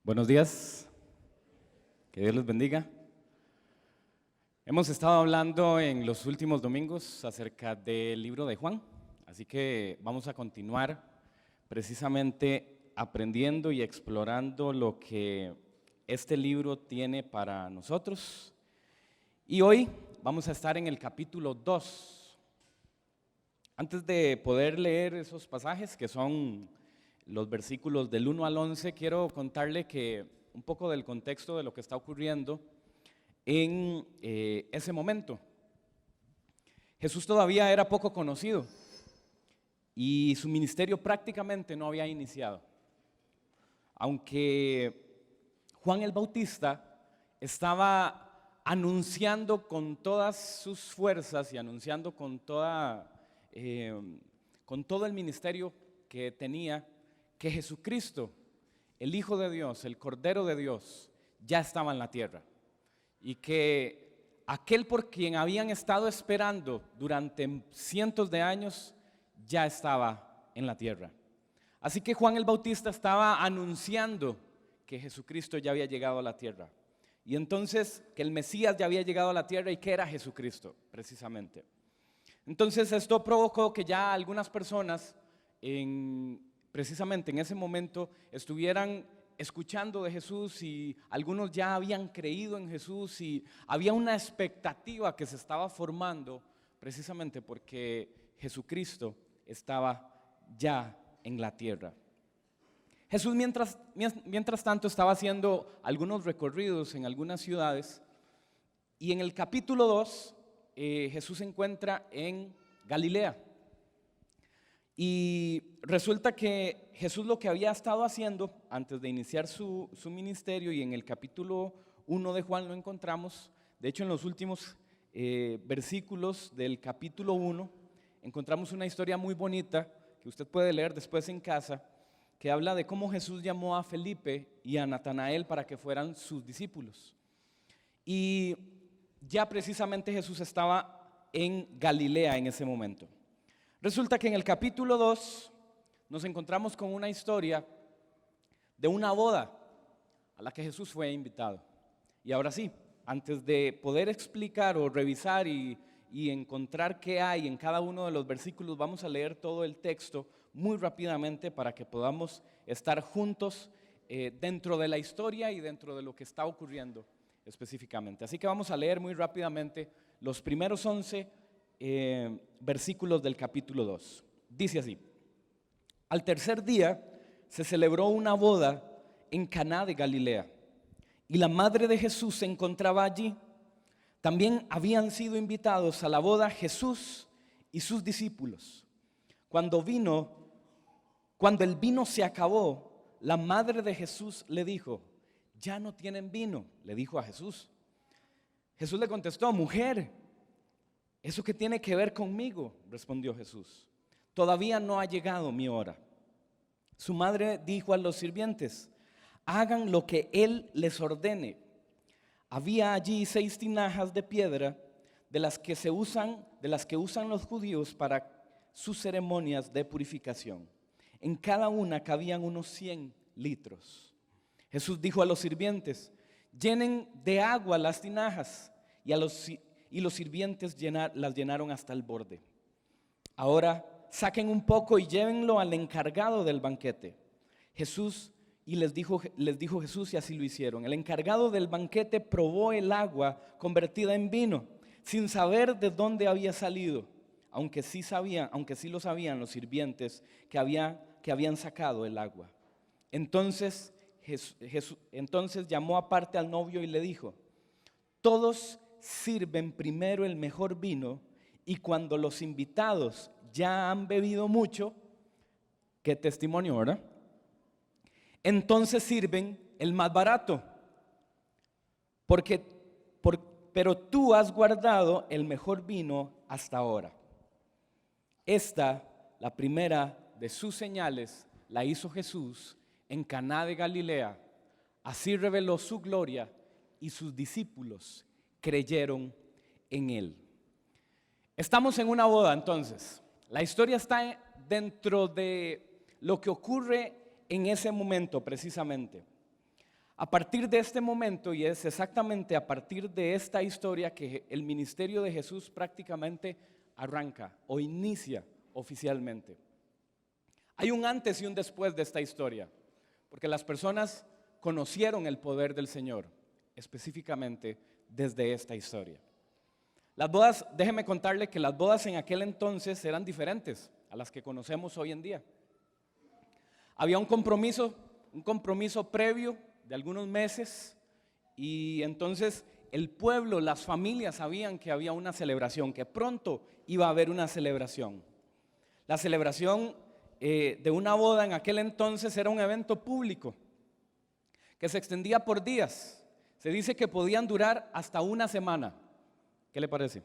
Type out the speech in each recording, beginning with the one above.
Buenos días, que Dios les bendiga. Hemos estado hablando en los últimos domingos acerca del libro de Juan, así que vamos a continuar precisamente aprendiendo y explorando lo que este libro tiene para nosotros. Y hoy vamos a estar en el capítulo 2. Antes de poder leer esos pasajes que son los versículos del 1 al 11, quiero contarle que un poco del contexto de lo que está ocurriendo en ese momento. Jesús todavía era poco conocido y su ministerio prácticamente no había iniciado. Aunque Juan el Bautista estaba anunciando con todas sus fuerzas y anunciando con todo el ministerio que tenía, que Jesucristo, el Hijo de Dios, el Cordero de Dios, ya estaba en la tierra. Y que aquel por quien habían estado esperando durante cientos de años, ya estaba en la tierra. Así que Juan el Bautista estaba anunciando que Jesucristo ya había llegado a la tierra. Y entonces que el Mesías ya había llegado a la tierra y que era Jesucristo, precisamente. Entonces esto provocó que ya algunas personas precisamente en ese momento estuvieran escuchando de Jesús y algunos ya habían creído en Jesús y había una expectativa que se estaba formando precisamente porque Jesucristo estaba ya en la tierra. Jesús mientras tanto estaba haciendo algunos recorridos en algunas ciudades y en el capítulo 2 Jesús se encuentra en Galilea. Y resulta que Jesús lo que había estado haciendo antes de iniciar su ministerio, y en el capítulo 1 de Juan lo encontramos, de hecho en los últimos versículos del capítulo 1 encontramos una historia muy bonita que usted puede leer después en casa, que habla de cómo Jesús llamó a Felipe y a Natanael para que fueran sus discípulos. Y ya precisamente Jesús estaba en Galilea en ese momento. Resulta que en el capítulo 2 nos encontramos con una historia de una boda a la que Jesús fue invitado. Y ahora sí, antes de poder explicar o revisar y encontrar qué hay en cada uno de los versículos, vamos a leer todo el texto muy rápidamente para que podamos estar juntos dentro de la historia y dentro de lo que está ocurriendo específicamente. Así que vamos a leer muy rápidamente los primeros 11 versículos del capítulo 2. Dice así: Al tercer día se celebró una boda en Caná de Galilea, y la madre de Jesús se encontraba allí. También habían sido invitados a la boda Jesús y sus discípulos. Cuando el vino se acabó, la madre de Jesús le dijo: ya no tienen vino, le dijo a Jesús. Jesús le contestó: mujer, ¿eso qué tiene que ver conmigo?, respondió Jesús. Todavía no ha llegado mi hora. Su madre dijo a los sirvientes: hagan lo que él les ordene. Había allí 6 tinajas de piedra de las que usan los judíos para sus ceremonias de purificación. En cada una cabían unos 100 litros. Jesús dijo a los sirvientes: llenen de agua las tinajas, y los sirvientes las llenaron hasta el borde. Ahora saquen un poco y llévenlo al encargado del banquete. Les dijo Jesús, y así lo hicieron. El encargado del banquete probó el agua convertida en vino, sin saber de dónde había salido, aunque sí lo sabían los sirvientes que habían sacado el agua. Entonces llamó aparte al novio y le dijo: todos sirven primero el mejor vino, y cuando los invitados ya han bebido mucho, qué testimonio, ¿verdad?, entonces sirven el más barato. Pero tú has guardado el mejor vino hasta ahora. La primera de sus señales, la hizo Jesús en Caná de Galilea. Así reveló su gloria y sus discípulos creyeron en él. Estamos en una boda entonces. La historia está dentro de lo que ocurre en ese momento precisamente. A partir de este momento, y es exactamente a partir de esta historia que el ministerio de Jesús prácticamente arranca o inicia oficialmente. Hay un antes y un después de esta historia, porque las personas conocieron el poder del Señor, específicamente desde esta historia. Las bodas, déjeme contarle que las bodas en aquel entonces eran diferentes a las que conocemos hoy en día. Había un compromiso previo de algunos meses, y entonces el pueblo, las familias sabían que había una celebración, que pronto iba a haber una celebración. La celebración de una boda en aquel entonces era un evento público que se extendía por días. Se dice que podían durar hasta una semana. ¿Qué le parece?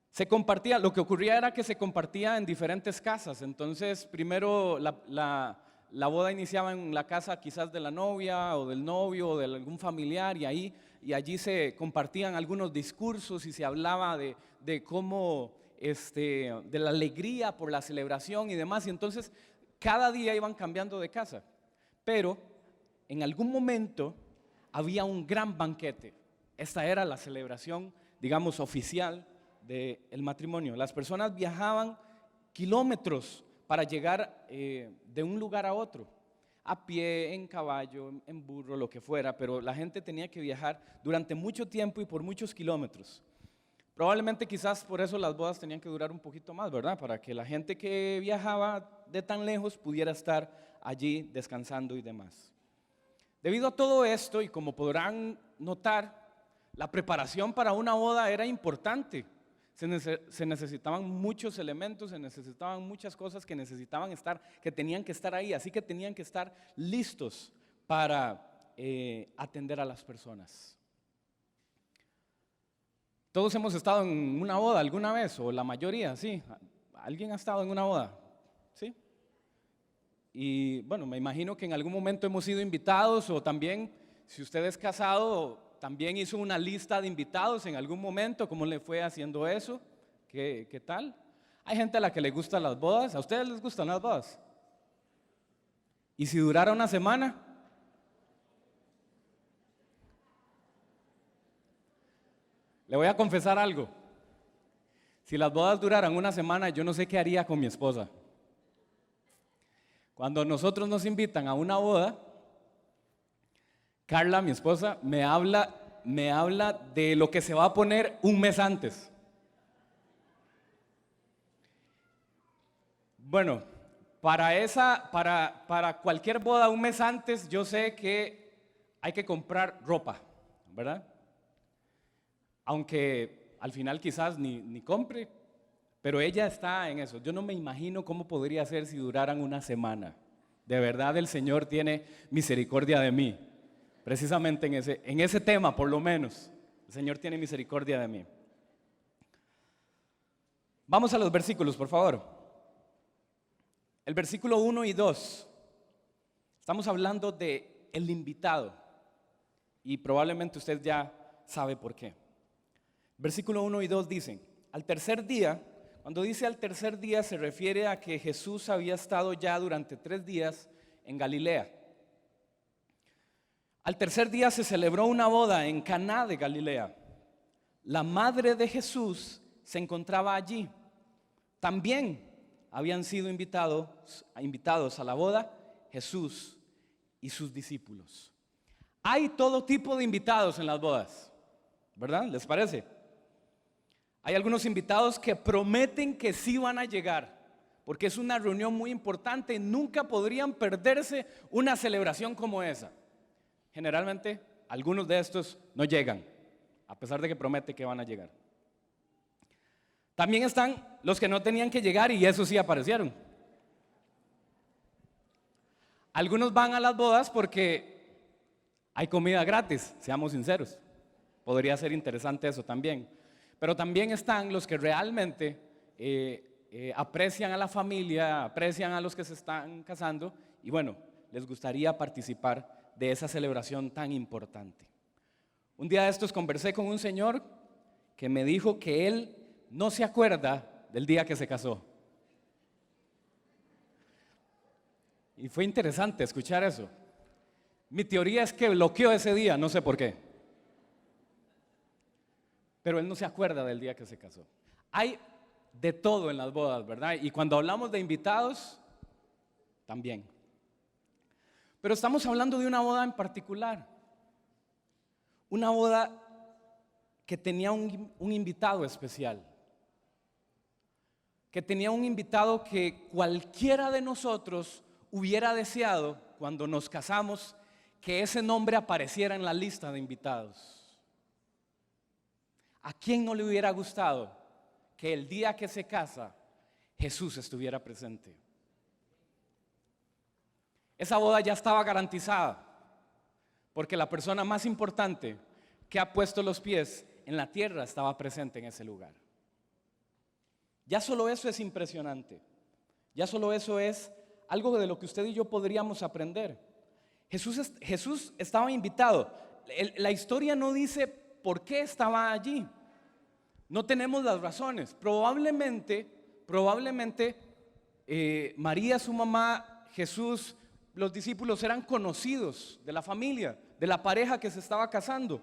Se compartía, lo que ocurría era que se compartía en diferentes casas. Entonces primero la boda iniciaba en la casa quizás de la novia o del novio o de algún familiar, y allí se compartían algunos discursos y se hablaba de cómo, de la alegría por la celebración y demás. Y entonces cada día iban cambiando de casa, pero en algún momento había un gran banquete. Esta era la celebración, digamos, oficial del matrimonio. Las personas viajaban kilómetros para llegar de un lugar a otro, a pie, en caballo, en burro, lo que fuera, pero la gente tenía que viajar durante mucho tiempo y por muchos kilómetros. Probablemente quizás por eso las bodas tenían que durar un poquito más, ¿verdad? Para que la gente que viajaba de tan lejos pudiera estar allí descansando y demás. Debido a todo esto, y como podrán notar, la preparación para una boda era importante. Se necesitaban muchos elementos, se necesitaban muchas cosas que tenían que estar ahí, así que tenían que estar listos para atender a las personas. Todos hemos estado en una boda alguna vez, o la mayoría, sí. ¿Alguien ha estado en una boda? ¿Sí? Y bueno, me imagino que en algún momento hemos sido invitados, o también, si usted es casado, también hizo una lista de invitados en algún momento. ¿Cómo le fue haciendo eso? ¿Qué tal? Hay gente a la que le gustan las bodas. ¿A ustedes les gustan las bodas? ¿Y si durara una semana? Le voy a confesar algo. Si las bodas duraran una semana, yo no sé qué haría con mi esposa. Cuando nosotros nos invitan a una boda, Carla, mi esposa, me habla de lo que se va a poner un mes antes. Bueno, para cualquier boda un mes antes, yo sé que hay que comprar ropa, ¿verdad? Aunque al final quizás ni compre, pero ella está en eso. Yo no me imagino cómo podría ser si duraran una semana. De verdad el Señor tiene misericordia de mí. Precisamente en ese tema, por lo menos, el Señor tiene misericordia de mí. Vamos a los versículos, por favor. El versículo 1 y 2. Estamos hablando de el invitado, y probablemente usted ya sabe por qué. Versículo 1 y 2 dicen: al tercer día, cuando dice al tercer día, se refiere a que Jesús había estado ya durante 3 días en Galilea. Al tercer día se celebró una boda en Caná de Galilea. La madre de Jesús se encontraba allí. También habían sido invitados a la boda Jesús y sus discípulos. Hay todo tipo de invitados en las bodas, ¿verdad? ¿Les parece? Hay algunos invitados que prometen que sí van a llegar, porque es una reunión muy importante y nunca podrían perderse una celebración como esa. Generalmente, algunos de estos no llegan, a pesar de que promete que van a llegar. También están los que no tenían que llegar y esos sí aparecieron. Algunos van a las bodas porque hay comida gratis, seamos sinceros. Podría ser interesante eso también. Pero también están los que realmente aprecian a la familia, aprecian a los que se están casando y bueno, les gustaría participar de esa celebración tan importante. Un día de estos conversé con un señor que me dijo que él no se acuerda del día que se casó. Y fue interesante escuchar eso. Mi teoría es que bloqueó ese día, no sé por qué. Pero él no se acuerda del día que se casó. Hay de todo en las bodas, ¿verdad? Y cuando hablamos de invitados, también. Pero estamos hablando de una boda en particular. Una boda que tenía un invitado especial. Que tenía un invitado que cualquiera de nosotros hubiera deseado cuando nos casamos que ese nombre apareciera en la lista de invitados. ¿A quién no le hubiera gustado que el día que se casa Jesús estuviera presente? Esa boda ya estaba garantizada porque la persona más importante que ha puesto los pies en la tierra estaba presente en ese lugar. Ya solo eso es impresionante. Ya solo eso es algo de lo que usted y yo podríamos aprender. Jesús estaba invitado. La historia no dice por qué estaba allí. No tenemos las razones. Probablemente María, su mamá, Jesús, los discípulos eran conocidos de la familia, de la pareja que se estaba casando.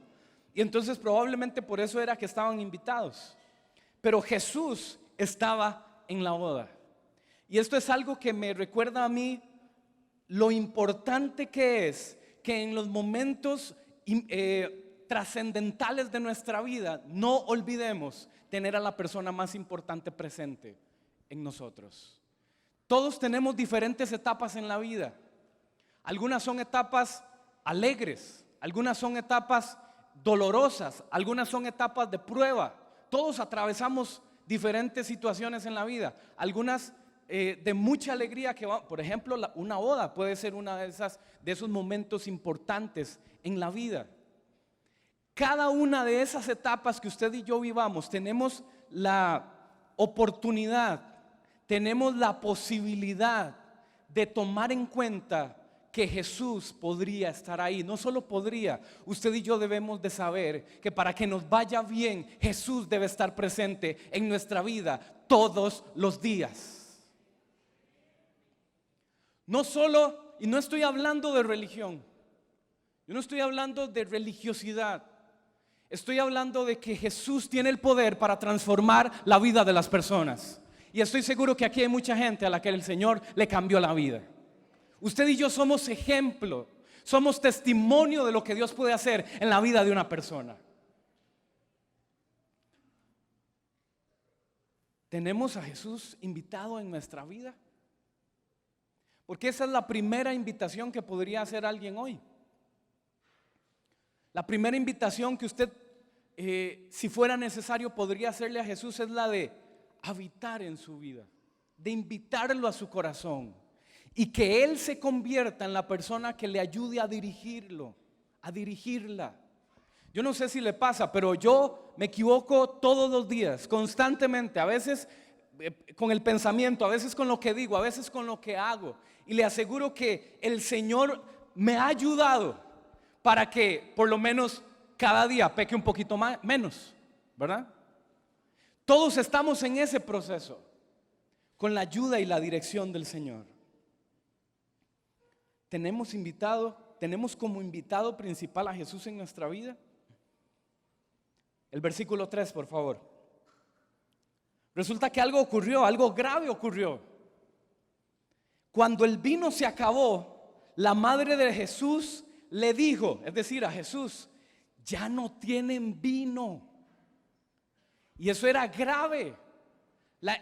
Y entonces probablemente por eso era que estaban invitados. Pero Jesús estaba en la boda. Y esto es algo que me recuerda a mí lo importante que es que en los momentos trascendentales de nuestra vida no olvidemos tener a la persona más importante presente en nosotros. Todos tenemos diferentes etapas en la vida. Algunas son etapas alegres, algunas son etapas dolorosas, algunas son etapas de prueba. Todos atravesamos diferentes situaciones en la vida, algunas de mucha alegría por ejemplo, una boda puede ser una de esos momentos importantes en la vida. Cada una de esas etapas que usted y yo vivamos, tenemos la oportunidad, tenemos la posibilidad de tomar en cuenta que Jesús podría estar ahí. No solo podría, usted y yo debemos de saber que para que nos vaya bien, Jesús debe estar presente en nuestra vida todos los días. No solo, y no estoy hablando de religión, yo no estoy hablando de religiosidad, estoy hablando de que Jesús tiene el poder para transformar la vida de las personas. Y estoy seguro que aquí hay mucha gente a la que el Señor le cambió la vida. Usted y yo somos ejemplo, somos testimonio de lo que Dios puede hacer en la vida de una persona. ¿Tenemos a Jesús invitado en nuestra vida? Porque esa es la primera invitación que podría hacer alguien hoy. La primera invitación que usted, si fuera necesario, podría hacerle a Jesús es la de habitar en su vida, de invitarlo a su corazón. Y que Él se convierta en la persona que le ayude a dirigirlo, a dirigirla. Yo no sé si le pasa, pero yo me equivoco todos los días, constantemente. A veces con el pensamiento, a veces con lo que digo, a veces con lo que hago. Y le aseguro que el Señor me ha ayudado para que por lo menos cada día peque un poquito menos, ¿verdad? Todos estamos en ese proceso, con la ayuda y la dirección del Señor. Tenemos como invitado principal a Jesús en nuestra vida. El versículo 3, por favor. Resulta que algo ocurrió, algo grave ocurrió. Cuando el vino se acabó, la madre de Jesús le dijo, es decir, a Jesús, ya no tienen vino. Y eso era grave.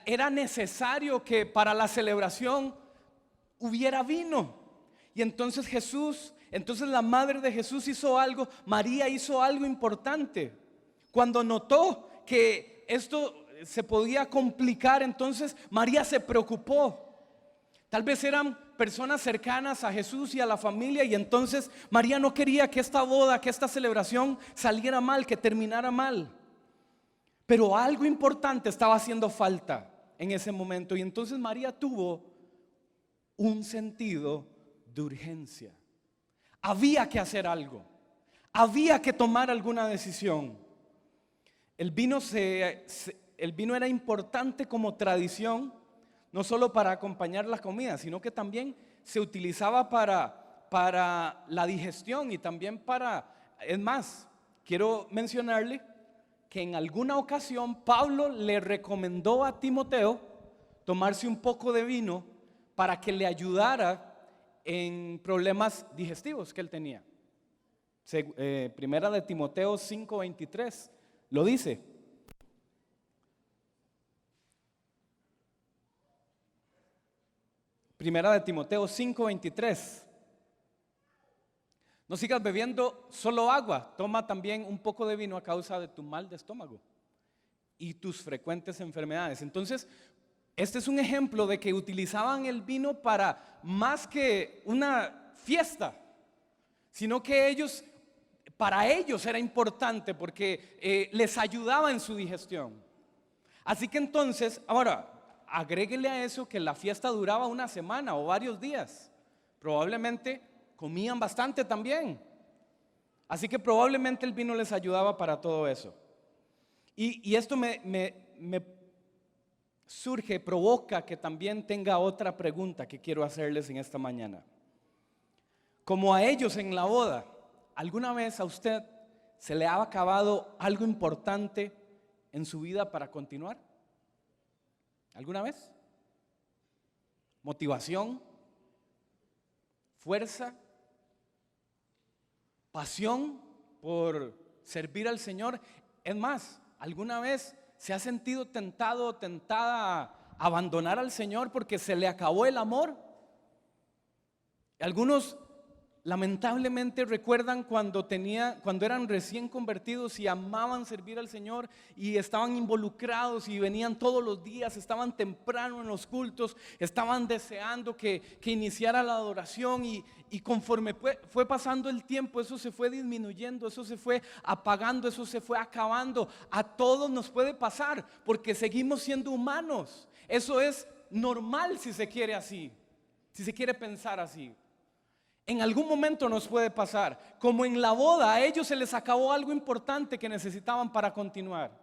Era necesario que para la celebración hubiera vino. Y entonces la madre de Jesús hizo algo, María hizo algo importante. Cuando notó que esto se podía complicar, entonces María se preocupó. Tal vez eran personas cercanas a Jesús y a la familia, y entonces María no quería que esta boda, que esta celebración saliera mal, que terminara mal. Pero algo importante estaba haciendo falta en ese momento, y entonces María tuvo un sentido de urgencia. Había que hacer algo, había que tomar alguna decisión. El vino era importante como tradición, no solo para acompañar la comida, sino que también se utilizaba para para la digestión y también es más, quiero mencionarle que en alguna ocasión Pablo le recomendó a Timoteo tomarse un poco de vino para que le ayudara en problemas digestivos que él tenía. Primera de Timoteo 5:23 lo dice. Primera de Timoteo 5:23. No sigas bebiendo solo agua, toma también un poco de vino a causa de tu mal de estómago y tus frecuentes enfermedades. Entonces, este es un ejemplo de que utilizaban el vino para más que una fiesta, sino que para ellos era importante porque les ayudaba en su digestión. Así que entonces, ahora, agréguele a eso que la fiesta duraba una semana o varios días. Probablemente comían bastante también. Así que probablemente el vino les ayudaba para todo eso. Y esto me surge, provoca que también tenga otra pregunta que quiero hacerles en esta mañana. Como a ellos en la boda, ¿alguna vez a usted se le ha acabado algo importante en su vida para continuar? ¿Alguna vez? ¿Motivación? ¿Fuerza? ¿Pasión por servir al Señor? Es más, ¿alguna vez se ha sentido tentado o tentada a abandonar al Señor porque se le acabó el amor? Algunos lamentablemente recuerdan cuando eran recién convertidos y amaban servir al Señor y estaban involucrados y venían todos los días, estaban temprano en los cultos, estaban deseando que iniciara la adoración y conforme fue pasando el tiempo, eso se fue disminuyendo, eso se fue apagando, eso se fue acabando. A todos nos puede pasar porque seguimos siendo humanos. Eso es normal si se quiere así, si se quiere pensar así. En algún momento nos puede pasar, como en la boda, a ellos se les acabó algo importante que necesitaban para continuar.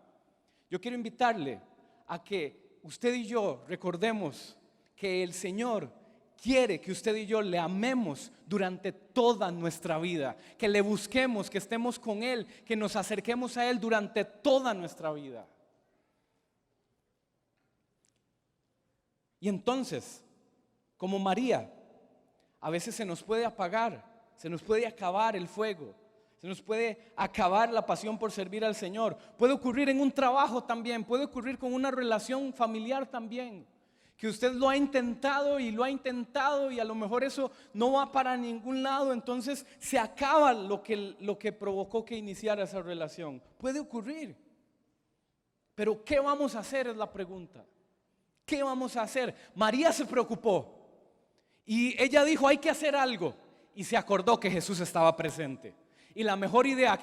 Yo quiero invitarle a que usted y yo recordemos que el Señor quiere que usted y yo le amemos durante toda nuestra vida, que le busquemos, que estemos con Él, que nos acerquemos a Él durante toda nuestra vida. Y entonces, como María, a veces se nos puede apagar, se nos puede acabar el fuego, se nos puede acabar la pasión por servir al Señor. Puede ocurrir en un trabajo también, puede ocurrir con una relación familiar también, que usted lo ha intentado y a lo mejor eso no va para ningún lado, entonces se acaba lo que provocó que iniciara esa relación. Puede ocurrir, pero ¿qué vamos a hacer? Es la pregunta. ¿Qué vamos a hacer? María se preocupó. Y ella dijo, hay que hacer algo. Y se acordó que Jesús estaba presente. Y la mejor idea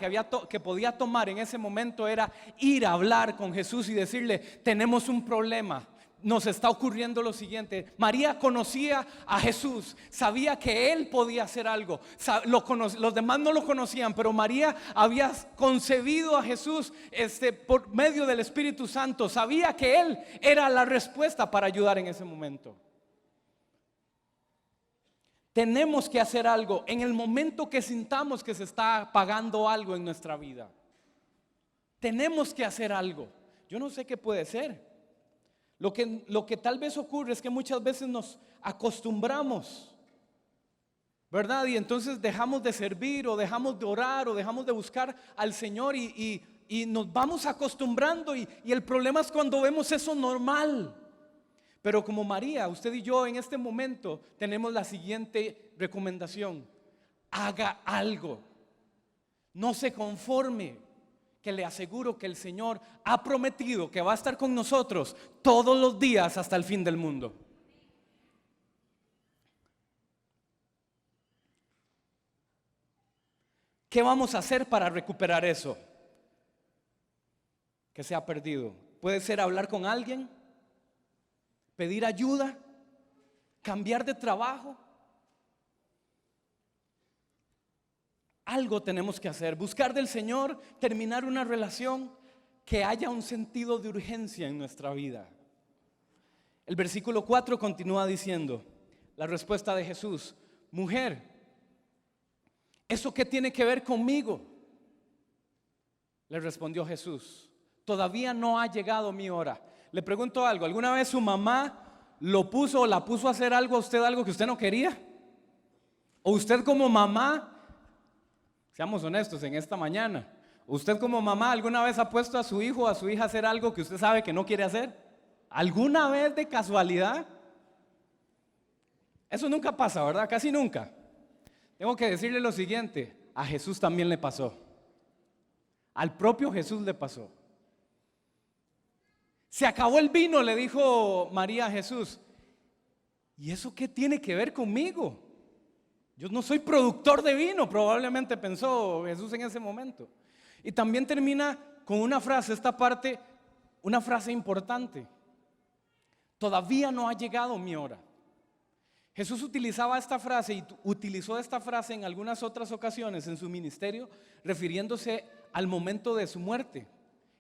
que podía tomar en ese momento era ir a hablar con Jesús y decirle, tenemos un problema. Nos está ocurriendo lo siguiente. María conocía a Jesús, sabía que Él podía hacer algo. Los demás no lo conocían, pero María había concebido a Jesús por medio del Espíritu Santo. Sabía que Él era la respuesta para ayudar en ese momento. Tenemos que hacer algo en el momento que sintamos que se está apagando algo en nuestra vida. Tenemos que hacer algo. Yo no sé qué puede ser. Lo que tal vez ocurre es que muchas veces nos acostumbramos, ¿verdad? Y entonces dejamos de servir o dejamos de orar o dejamos de buscar al Señor y nos vamos acostumbrando y el problema es cuando vemos eso normal. Pero como María, usted y yo en este momento tenemos la siguiente recomendación: haga algo, no se conforme, que le aseguro que el Señor ha prometido que va a estar con nosotros todos los días hasta el fin del mundo. ¿Qué vamos a hacer para recuperar eso que se ha perdido? Puede ser hablar con alguien, pedir ayuda, cambiar de trabajo. Algo tenemos que hacer, buscar del Señor, terminar una relación, que haya un sentido de urgencia en nuestra vida. El versículo 4 continúa diciendo, la respuesta de Jesús: mujer, ¿Eso qué tiene que ver conmigo? Le respondió Jesús, todavía no ha llegado mi hora. Le pregunto algo, ¿alguna vez su mamá lo puso o la puso a hacer algo a usted, algo que usted no quería? ¿O usted como mamá, seamos honestos en esta mañana, usted como mamá alguna vez ha puesto a su hijo o a su hija a hacer algo que usted sabe que no quiere hacer? ¿Alguna vez de casualidad? Eso nunca pasa, ¿verdad? Casi nunca. Tengo que decirle lo siguiente, a Jesús también le pasó. Al propio Jesús le pasó. Se acabó el vino, le dijo María a Jesús. ¿Y eso qué tiene que ver conmigo? Yo no soy productor de vino, probablemente pensó Jesús en ese momento. Y también termina con una frase, esta parte, una frase importante. Todavía no ha llegado mi hora. Jesús utilizaba esta frase y utilizó esta frase en algunas otras ocasiones en su ministerio, refiriéndose al momento de su muerte.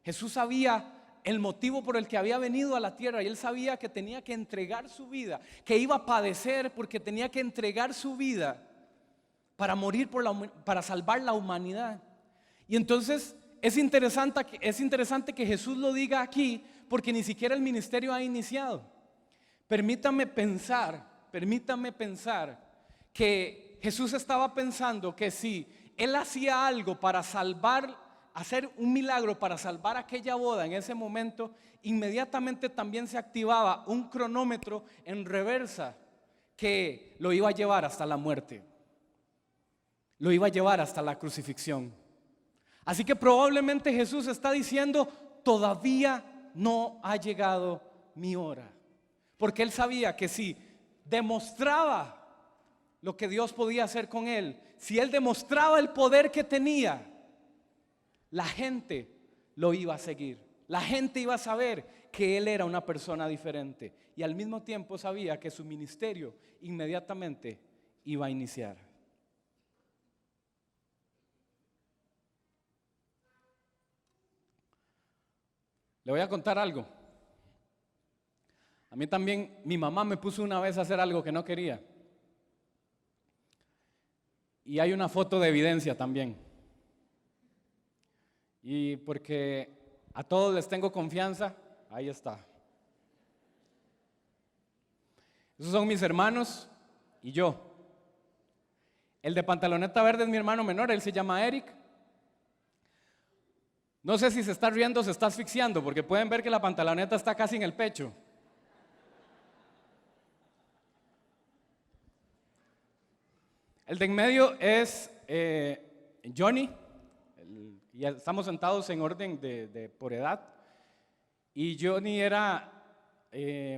Jesús sabía el motivo por el que había venido a la tierra y él sabía que tenía que entregar su vida, que iba a padecer porque tenía que entregar su vida para morir para salvar la humanidad. Y entonces es interesante que Jesús lo diga aquí porque ni siquiera el ministerio ha iniciado. Permítame pensar que Jesús estaba pensando que si él hacía algo para hacer un milagro para salvar aquella boda en ese momento, inmediatamente también se activaba un cronómetro en reversa que lo iba a llevar hasta la muerte, lo iba a llevar hasta la crucifixión. Así que probablemente Jesús está diciendo, todavía no ha llegado mi hora, porque él sabía que si demostraba lo que Dios podía hacer con él, si él demostraba el poder que tenía, la gente lo iba a seguir. La gente iba a saber que él era una persona diferente y al mismo tiempo sabía que su ministerio inmediatamente iba a iniciar. Le voy a contar algo. A mí también mi mamá me puso una vez a hacer algo que no quería. Y hay una foto de evidencia también. Y porque a todos les tengo confianza, ahí está. Esos son mis hermanos y yo. El de pantaloneta verde es mi hermano menor, él se llama Eric. No sé si se está riendo o se está asfixiando, porque pueden ver que la pantaloneta está casi en el pecho. El de en medio es Johnny. Ya estamos sentados en orden por edad. Y Johnny era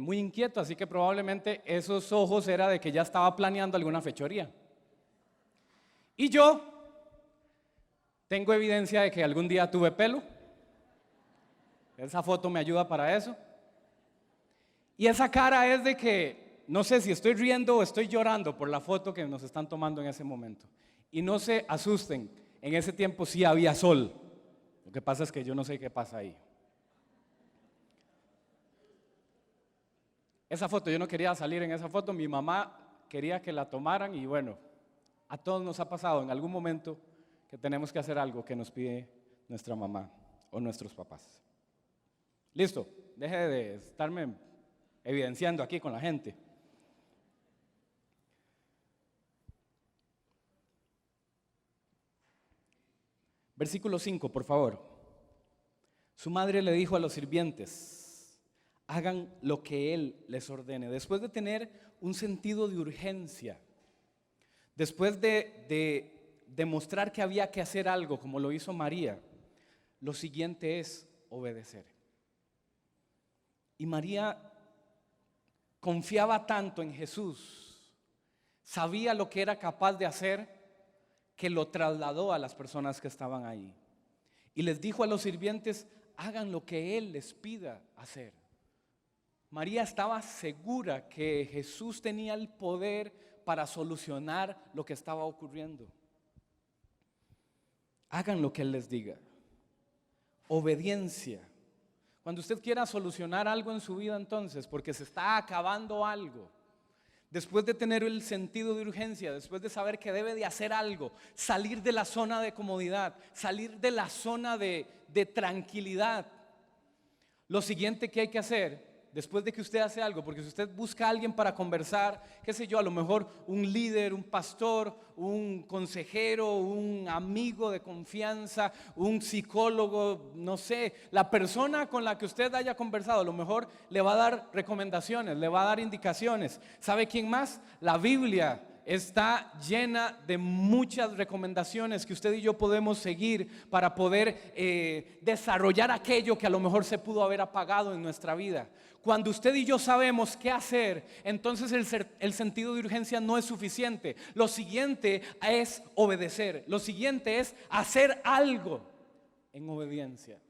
muy inquieto, así que probablemente esos ojos era de que ya estaba planeando alguna fechoría. Y yo tengo evidencia de que algún día tuve pelo. Esa foto me ayuda para eso. Y esa cara es de que no sé si estoy riendo o estoy llorando por la foto que nos están tomando en ese momento. Y no se asusten, en ese tiempo sí había sol. Lo que pasa es que yo no sé qué pasa ahí. Esa foto, yo no quería salir en esa foto, mi mamá quería que la tomaran y bueno, a todos nos ha pasado en algún momento que tenemos que hacer algo que nos pide nuestra mamá o nuestros papás. Listo, deje de estarme evidenciando aquí con la gente. Versículo 5, por favor. Su madre le dijo a los sirvientes, hagan lo que él les ordene. Después de tener un sentido de urgencia, después de demostrar que había que hacer algo como lo hizo María, lo siguiente es obedecer. Y María confiaba tanto en Jesús, sabía lo que era capaz de hacer, que lo trasladó a las personas que estaban ahí. Y les dijo a los sirvientes, hagan lo que Él les pida hacer. María estaba segura que Jesús tenía el poder para solucionar lo que estaba ocurriendo. Hagan lo que Él les diga. Obediencia. Cuando usted quiera solucionar algo en su vida entonces, porque se está acabando algo, después de tener el sentido de urgencia, después de saber que debe de hacer algo, salir de la zona de comodidad, salir de la zona de tranquilidad, lo siguiente que hay que hacer después de que usted hace algo, porque si usted busca a alguien para conversar, qué sé yo, a lo mejor un líder, un pastor, un consejero, un amigo de confianza, un psicólogo, no sé, la persona con la que usted haya conversado, a lo mejor le va a dar recomendaciones, le va a dar indicaciones. ¿Sabe quién más? La Biblia está llena de muchas recomendaciones que usted y yo podemos seguir para poder desarrollar aquello que a lo mejor se pudo haber apagado en nuestra vida. Cuando usted y yo sabemos qué hacer, entonces el sentido de urgencia no es suficiente. Lo siguiente es obedecer. Lo siguiente es hacer algo en obediencia.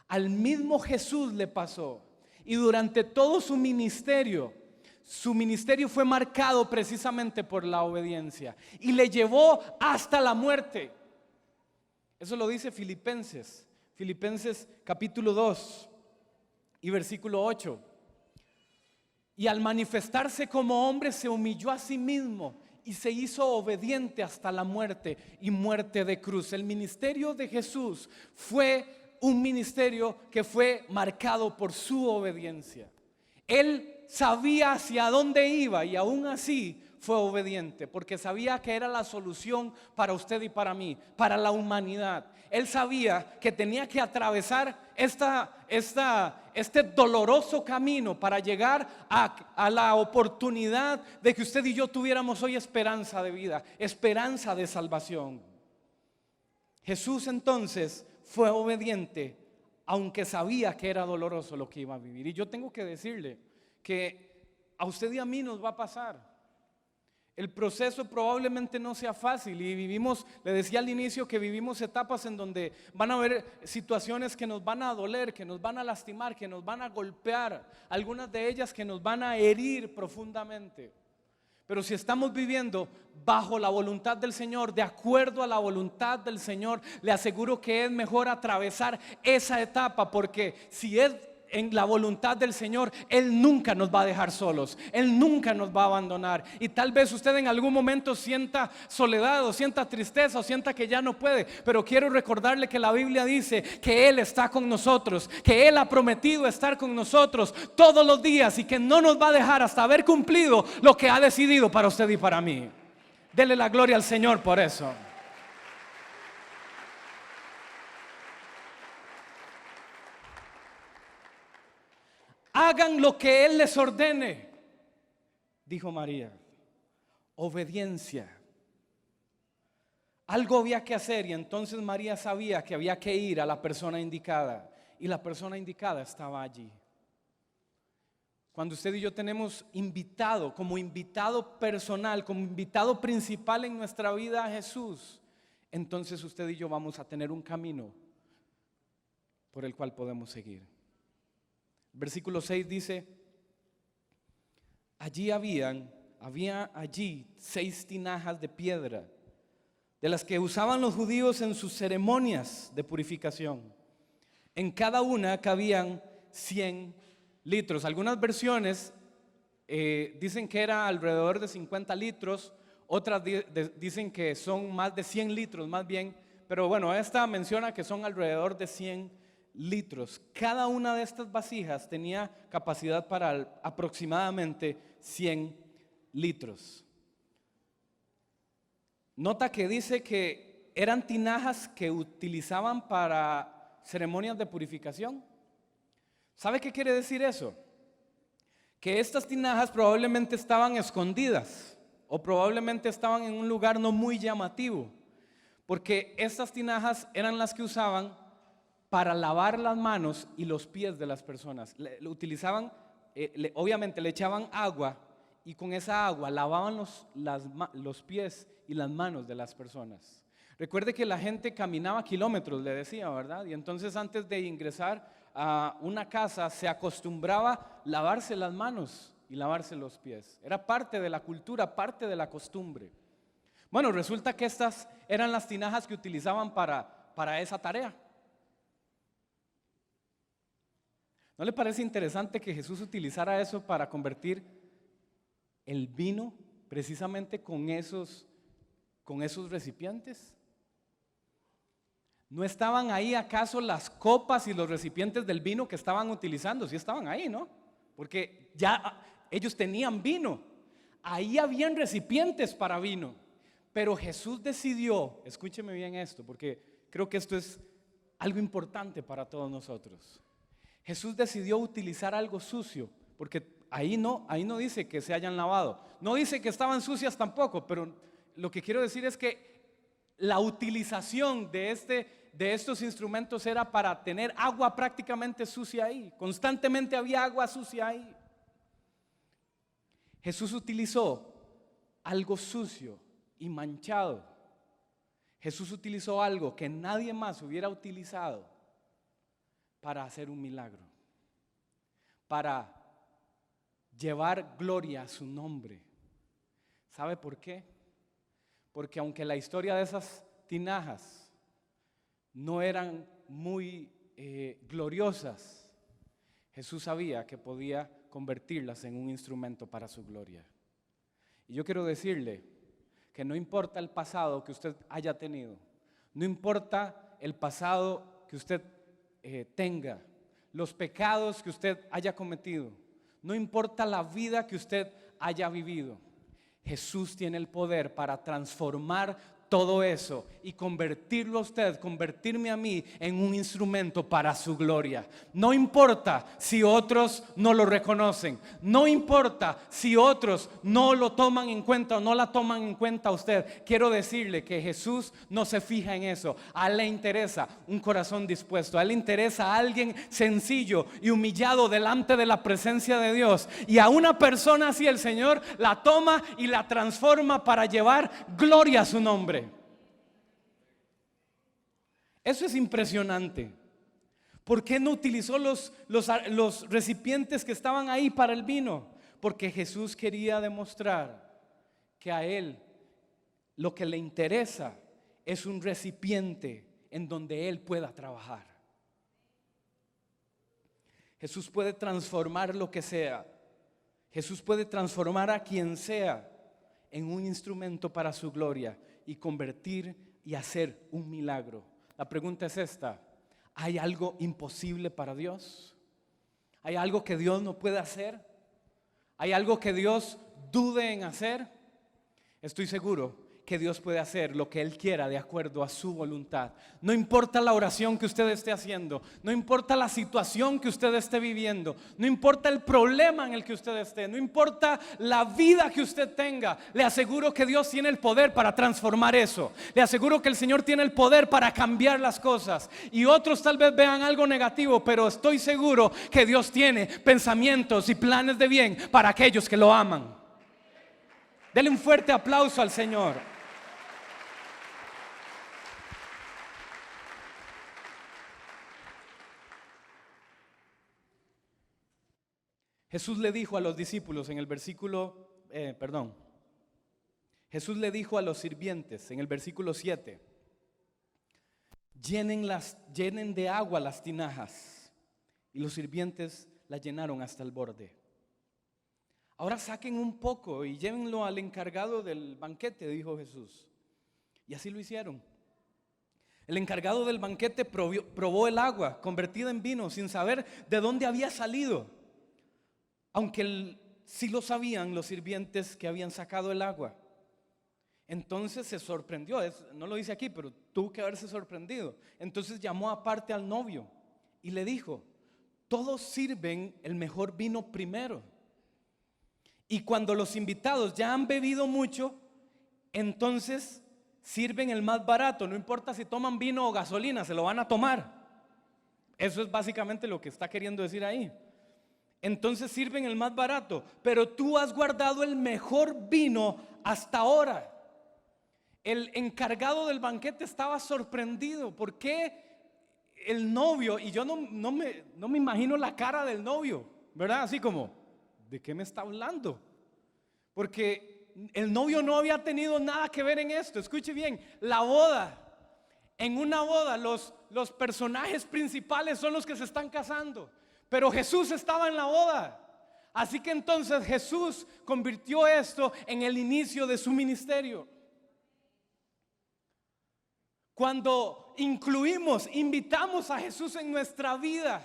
Al mismo Jesús le pasó, y durante todo su ministerio fue marcado precisamente por la obediencia y le llevó hasta la muerte. Eso lo dice Filipenses capítulo 2 y versículo 8. Y al manifestarse como hombre se humilló a sí mismo y se hizo obediente hasta la muerte, y muerte de cruz. El ministerio de Jesús fue un ministerio que fue marcado por su obediencia. Él sabía hacia dónde iba y aún así fue obediente, porque sabía que era la solución para usted y para mí, para la humanidad. Él sabía que tenía que atravesar este doloroso camino para llegar a la oportunidad de que usted y yo tuviéramos hoy esperanza de vida, esperanza de salvación. Jesús entonces fue obediente, aunque sabía que era doloroso lo que iba a vivir. Y yo tengo que decirle que a usted y a mí nos va a pasar. El proceso probablemente no sea fácil, y vivimos, le decía al inicio, que vivimos etapas en donde van a haber situaciones que nos van a doler, que nos van a lastimar, que nos van a golpear, algunas de ellas que nos van a herir profundamente. Pero si estamos viviendo bajo la voluntad del Señor, de acuerdo a la voluntad del Señor, le aseguro que es mejor atravesar esa etapa, porque si es en la voluntad del Señor, Él nunca nos va a dejar solos, Él nunca nos va a abandonar. Y tal vez usted en algún momento sienta soledad, o sienta tristeza, o sienta que ya no puede, pero quiero recordarle que la Biblia dice que Él está con nosotros, que Él ha prometido estar con nosotros todos los días, y que no nos va a dejar hasta haber cumplido lo que ha decidido para usted y para mí. Dele la gloria al Señor por eso. Hagan lo que Él les ordene, dijo María. Obediencia. Algo había que hacer, y entonces María sabía que había que ir a la persona indicada, y la persona indicada estaba allí. Cuando usted y yo tenemos invitado, como invitado personal, como invitado principal en nuestra vida a Jesús, entonces usted y yo vamos a tener un camino por el cual podemos seguir. Versículo 6 dice: había allí 6 tinajas de piedra, de las que usaban los judíos en sus ceremonias de purificación. En cada una cabían 100 litros. Algunas versiones dicen que era alrededor de 50 litros, otras dicen que son más de 100 litros más bien, pero bueno, esta menciona que son alrededor de 100 litros. Cada una de estas vasijas tenía capacidad para aproximadamente 100 litros. Nota que dice que eran tinajas que utilizaban para ceremonias de purificación. ¿Sabe qué quiere decir eso? Que estas tinajas probablemente estaban escondidas, o probablemente estaban en un lugar no muy llamativo, porque estas tinajas eran las que usaban para lavar las manos y los pies de las personas. Lo utilizaban, obviamente le echaban agua, y con esa agua lavaban los pies y las manos de las personas. Recuerde que la gente caminaba kilómetros, le decía, ¿verdad? Y entonces antes de ingresar a una casa se acostumbraba lavarse las manos y lavarse los pies. Era parte de la cultura, parte de la costumbre. Bueno, resulta que estas eran las tinajas que utilizaban para esa tarea. ¿No le parece interesante que Jesús utilizara eso para convertir el vino precisamente con esos recipientes? ¿No estaban ahí acaso las copas y los recipientes del vino que estaban utilizando? Sí estaban ahí, ¿no? Porque ya ellos tenían vino. Ahí habían recipientes para vino. Pero Jesús decidió, escúcheme bien esto, porque creo que esto es algo importante para todos nosotros. Jesús decidió utilizar algo sucio, porque ahí no dice que se hayan lavado. No dice que estaban sucias tampoco, pero lo que quiero decir es que la utilización de estos instrumentos era para tener agua prácticamente sucia ahí. Constantemente había agua sucia ahí. Jesús utilizó algo sucio y manchado. Jesús utilizó algo que nadie más hubiera utilizado para hacer un milagro, para llevar gloria a su nombre. ¿Sabe por qué? Porque aunque la historia de esas tinajas no eran muy gloriosas, Jesús sabía que podía convertirlas en un instrumento para su gloria. Y yo quiero decirle que no importa el pasado que usted haya tenido, no importa el pasado que usted tenga, los pecados que usted haya cometido, no importa la vida que usted haya vivido, Jesús tiene el poder para transformar todo eso y convertirlo a usted, convertirme a mí en un instrumento para su gloria. No importa si otros no lo reconocen, no importa si otros no lo toman en cuenta o no la toman en cuenta a usted. Quiero decirle que Jesús no se fija en eso. A él le interesa un corazón dispuesto, a él le interesa a alguien sencillo y humillado delante de la presencia de Dios. Y a una persona así el Señor la toma y la transforma para llevar gloria a su nombre. Eso es impresionante. ¿Por qué no utilizó los recipientes que estaban ahí para el vino? Porque Jesús quería demostrar que a él lo que le interesa es un recipiente en donde él pueda trabajar. Jesús puede transformar lo que sea. Jesús puede transformar a quien sea en un instrumento para su gloria y convertir y hacer un milagro. La pregunta es esta: ¿hay algo imposible para Dios? ¿Hay algo que Dios no puede hacer? ¿Hay algo que Dios dude en hacer? Estoy seguro que Dios puede hacer lo que Él quiera de acuerdo a su voluntad. No importa la oración que usted esté haciendo, no importa la situación que usted esté viviendo, no importa el problema en el que usted esté, no importa la vida que usted tenga, le aseguro que Dios tiene el poder para transformar eso. Le aseguro que el Señor tiene el poder para cambiar las cosas. Y otros tal vez vean algo negativo, pero estoy seguro que Dios tiene pensamientos y planes de bien para aquellos que lo aman. Dele un fuerte aplauso al Señor. Jesús le dijo a los discípulos en el Jesús le dijo a los sirvientes en el versículo 7: llenen de agua las tinajas. Y los sirvientes las llenaron hasta el borde. Ahora saquen un poco y llévenlo al encargado del banquete, dijo Jesús. Y así lo hicieron. El encargado del banquete probó el agua convertida en vino sin saber de dónde había salido. Aunque sí lo sabían los sirvientes que habían sacado el agua. Entonces se sorprendió, no lo dice aquí, pero tuvo que haberse sorprendido. Entonces llamó aparte al novio y le dijo: todos sirven el mejor vino primero, y cuando los invitados ya han bebido mucho, entonces sirven el más barato. No importa si toman vino o gasolina, se lo van a tomar. Eso es básicamente lo que está queriendo decir ahí. Entonces sirven el más barato, pero tú has guardado el mejor vino hasta ahora. El encargado del banquete estaba sorprendido. ¿Por qué el novio? Y yo no me imagino la cara del novio, ¿verdad? Así como, ¿de qué me está hablando? Porque el novio no había tenido nada que ver en esto. Escuche bien, la boda. En una boda los personajes principales son los que se están casando. Pero Jesús estaba en la boda. Así que entonces Jesús convirtió esto en el inicio de su ministerio. Cuando invitamos a Jesús en nuestra vida,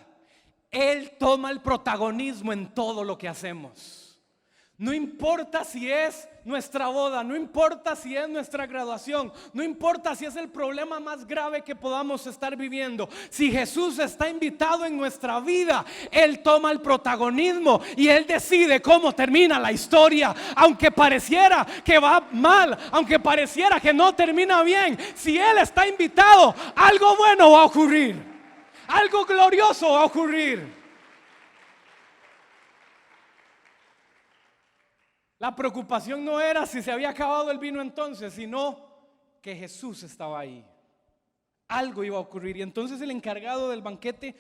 Él toma el protagonismo en todo lo que hacemos. No importa si es nuestra boda, no importa si es nuestra graduación, no importa si es el problema más grave que podamos estar viviendo. Si Jesús está invitado en nuestra vida, Él toma el protagonismo y Él decide cómo termina la historia. Aunque pareciera que va mal, aunque pareciera que no termina bien, si Él está invitado, algo bueno va a ocurrir, algo glorioso va a ocurrir. La preocupación no era si se había acabado el vino entonces, sino que Jesús estaba ahí. Algo iba a ocurrir. Y entonces el encargado del banquete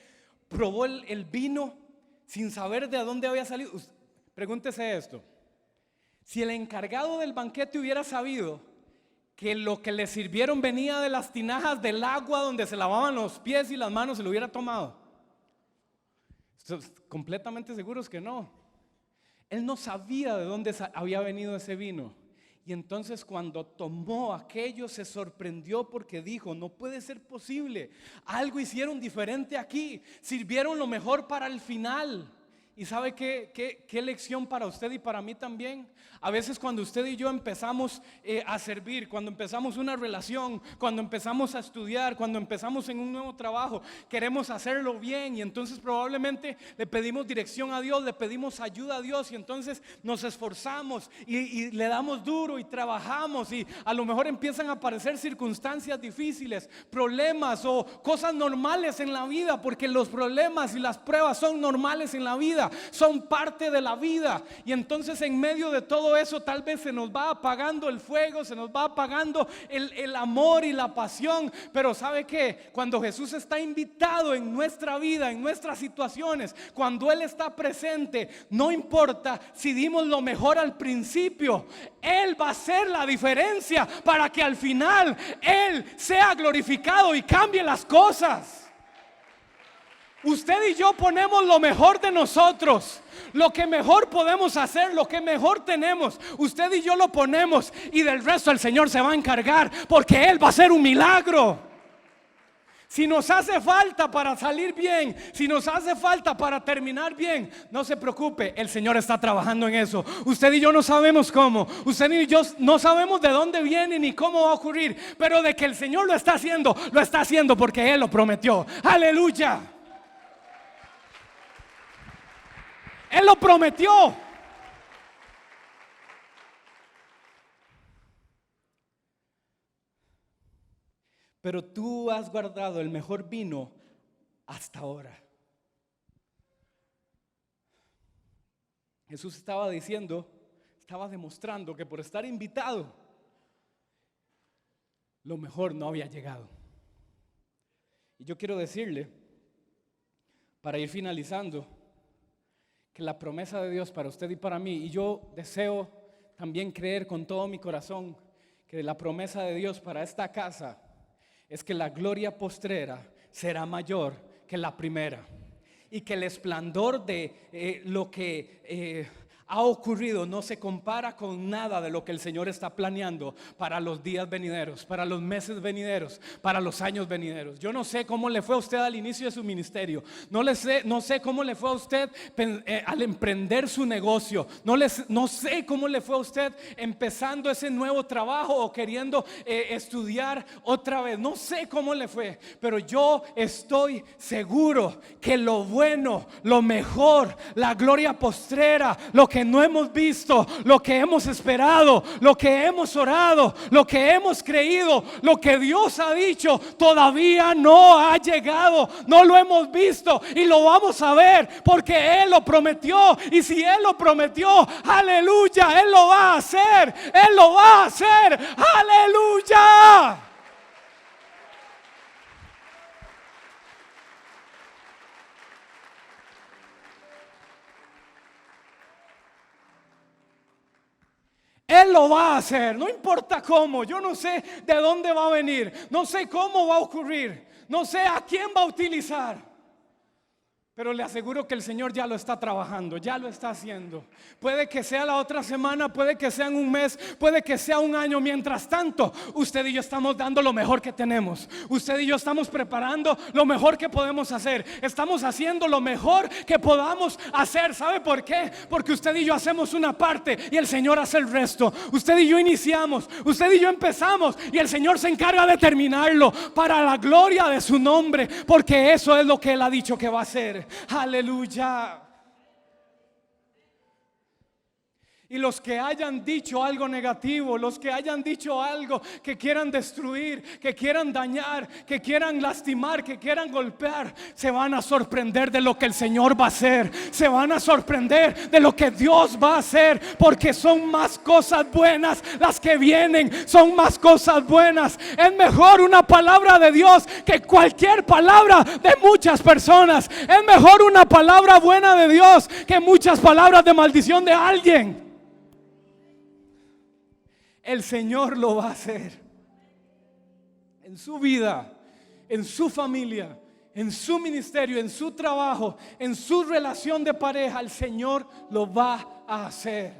probó el vino sin saber de dónde había salido. Pregúntese esto: si el encargado del banquete hubiera sabido que lo que le sirvieron venía de las tinajas del agua donde se lavaban los pies y las manos, ¿se lo hubiera tomado? Completamente seguros que no. Él no sabía de dónde había venido ese vino. Y entonces cuando tomó aquello se sorprendió porque dijo: no puede ser posible, algo hicieron diferente aquí, sirvieron lo mejor para el final. ¿Y sabe qué lección para usted y para mí también? A veces cuando usted y yo empezamos a servir, cuando empezamos una relación, cuando empezamos a estudiar, cuando empezamos en un nuevo trabajo, queremos hacerlo bien y entonces probablemente le pedimos dirección a Dios, le pedimos ayuda a Dios y entonces nos esforzamos y le damos duro y trabajamos y a lo mejor empiezan a aparecer circunstancias difíciles, problemas o cosas normales en la vida, porque los problemas y las pruebas son normales en la vida. Son parte de la vida. Y entonces en medio de todo eso tal vez se nos va apagando el fuego, se nos va apagando el amor y la pasión. Pero ¿sabe qué? Cuando Jesús está invitado en nuestra vida, en nuestras situaciones, cuando Él está presente, no importa si dimos lo mejor al principio, Él va a hacer la diferencia para que al final Él sea glorificado y cambie las cosas. Usted y yo ponemos lo mejor de nosotros, lo que mejor podemos hacer, lo que mejor tenemos. Usted y yo lo ponemos y del resto el Señor se va a encargar, porque Él va a hacer un milagro. Si nos hace falta para salir bien, si nos hace falta para terminar bien, no se preocupe, el Señor está trabajando en eso. Usted y yo no sabemos cómo, usted y yo no sabemos de dónde viene ni cómo va a ocurrir, pero de que el Señor lo está haciendo porque Él lo prometió. Aleluya. Él lo prometió. Pero tú has guardado el mejor vino hasta ahora. Jesús estaba demostrando que por estar invitado, lo mejor no había llegado. Y yo quiero decirle, para ir finalizando, que la promesa de Dios para usted y para mí, y yo deseo también creer con todo mi corazón que la promesa de Dios para esta casa es que la gloria postrera será mayor que la primera, y que el esplendor de lo que ha ocurrido no se compara con nada de lo que el Señor está planeando para los días venideros, para los meses venideros, para los años venideros. Yo no sé cómo le fue a usted al inicio de su ministerio, no sé cómo le fue a usted al emprender su negocio, no sé cómo le fue a usted empezando ese nuevo trabajo o queriendo estudiar otra vez. No sé cómo le fue, pero yo estoy seguro que lo bueno, lo mejor, la gloria postrera, lo que no hemos visto, lo que hemos esperado, lo que hemos orado, lo que hemos creído, lo que Dios ha dicho, todavía no ha llegado, no lo hemos visto y lo vamos a ver porque Él lo prometió. Y si Él lo prometió, aleluya, Él lo va a hacer, Él lo va a hacer, aleluya. Él lo va a hacer, no importa cómo. Yo no sé de dónde va a venir, no sé cómo va a ocurrir, no sé a quién va a utilizar, Pero le aseguro que el Señor ya lo está trabajando, ya lo está haciendo. Puede que sea la otra semana, puede que sea en un mes, puede que sea un año. Mientras tanto, usted y yo estamos dando lo mejor que tenemos. Usted y yo estamos preparando lo mejor que podemos hacer. Estamos haciendo lo mejor que podamos hacer. ¿Sabe por qué? Porque usted y yo hacemos una parte y el Señor hace el resto. Usted y yo iniciamos, usted y yo empezamos y el Señor se encarga de terminarlo para la gloria de su nombre, porque eso es lo que Él ha dicho que va a hacer. Aleluya. Y los que hayan dicho algo negativo, los que hayan dicho algo que quieran destruir, que quieran dañar, que quieran lastimar, que quieran golpear, se van a sorprender de lo que el Señor va a hacer. Se van a sorprender de lo que Dios va a hacer, porque son más cosas buenas las que vienen. Son más cosas buenas. Es mejor una palabra de Dios que cualquier palabra de muchas personas. Es mejor una palabra buena de Dios que muchas palabras de maldición de alguien. El Señor lo va a hacer en su vida, en su familia, en su ministerio, en su trabajo, en su relación de pareja. El Señor lo va a hacer.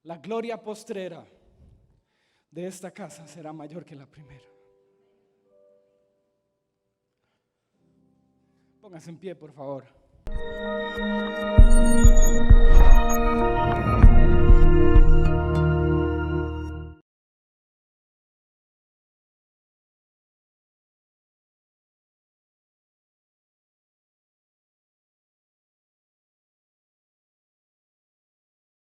La gloria postrera de esta casa será mayor que la primera. Póngase en pie, por favor.